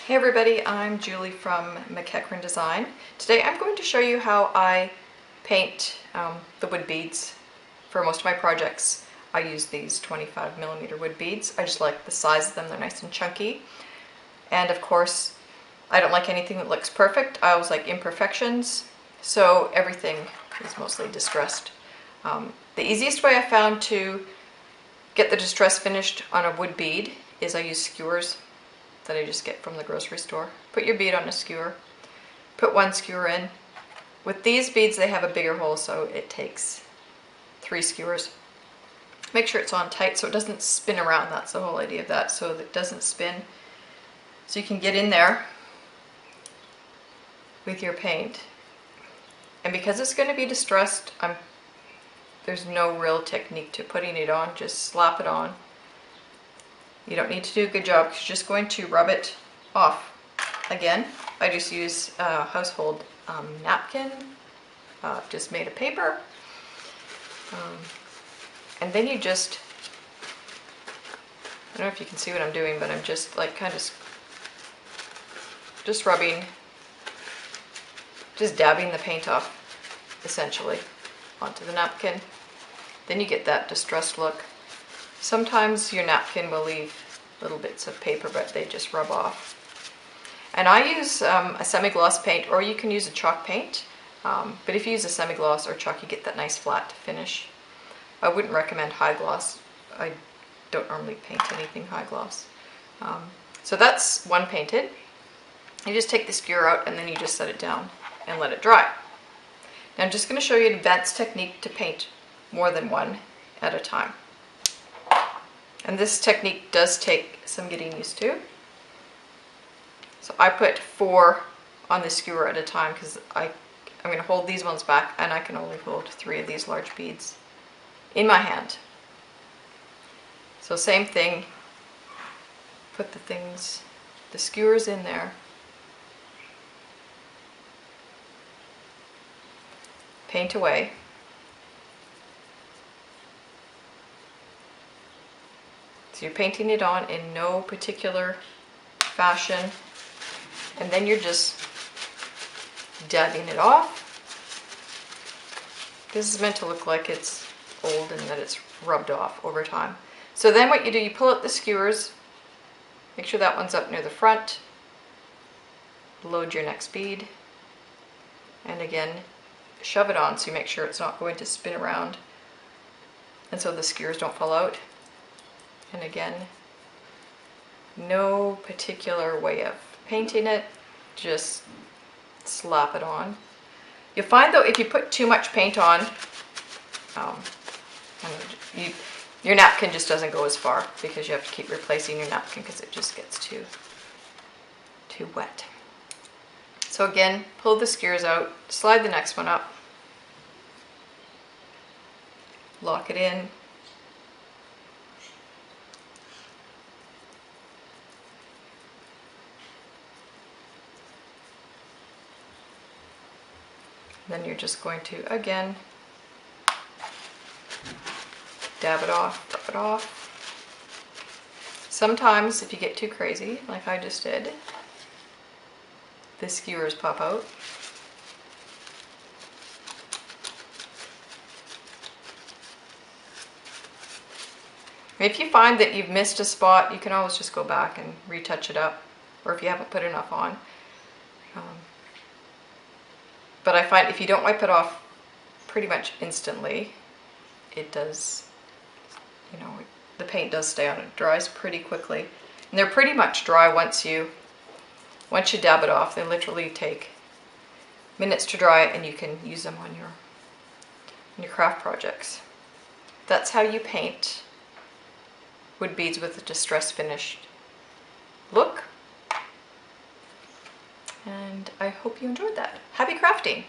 Hey everybody, I'm Julie from McEachern Design. Today I'm going to show you how I paint the wood beads. For most of my projects I use these 25mm wood beads. I just like the size of them, they're nice and chunky. And of course I don't like anything that looks perfect, I always like imperfections, so everything is mostly distressed. The easiest way I found to get the distress finished on a wood bead is I use skewers that I just get from the grocery store. Put your bead on a skewer, put one skewer in. With these beads they have a bigger hole, so it takes 3 skewers. Make sure it's on tight so it doesn't spin around, that's the whole idea of that, so that it doesn't spin. So you can get in there with your paint. And because it's going to be distressed, there's no real technique to putting it on, just slap it on. You don't need to do a good job because you're just going to rub it off. Again, I just use a household napkin, just made of paper. And then you just, I don't know if you can see what I'm doing, but I'm just like kind of just rubbing, just dabbing the paint off essentially onto the napkin. Then you get that distressed look. Sometimes your napkin will leave little bits of paper, but they just rub off. And I use a semi-gloss paint, or you can use a chalk paint. But if you use a semi-gloss or chalk, you get that nice flat finish. I wouldn't recommend high gloss. I don't normally paint anything high gloss. So that's one painted. You just take the skewer out and then you just set it down and let it dry. Now I'm just going to show you an advanced technique to paint more than one at a time. And this technique does take some getting used to. So I put 4 on the skewer at a time because I'm going to hold these ones back and I can only hold 3 of these large beads in my hand. So same thing, put the skewers in there. Paint away. So you're painting it on in no particular fashion, and then you're just dabbing it off. This is meant to look like it's old and that it's rubbed off over time. So then what you do, you pull out the skewers, make sure that one's up near the front, load your next bead, and again shove it on so you make sure it's not going to spin around and so the skewers don't fall out. And again, no particular way of painting it, just slap it on. You'll find though if you put too much paint on, your napkin just doesn't go as far because you have to keep replacing your napkin because it just gets too wet. So again, pull the skewers out, slide the next one up, lock it in. Then you're just going to, again, dab it off, rub it off. Sometimes if you get too crazy, like I just did, the skewers pop out. If you find that you've missed a spot, you can always just go back and retouch it up, or if you haven't put enough on. But I find if you don't wipe it off pretty much instantly, it does, the paint does stay on. It dries pretty quickly. And they're pretty much dry once you dab it off. They literally take minutes to dry and you can use them on your craft projects. That's how you paint wood beads with a distress finished look. And I hope you enjoyed that. Happy crafting!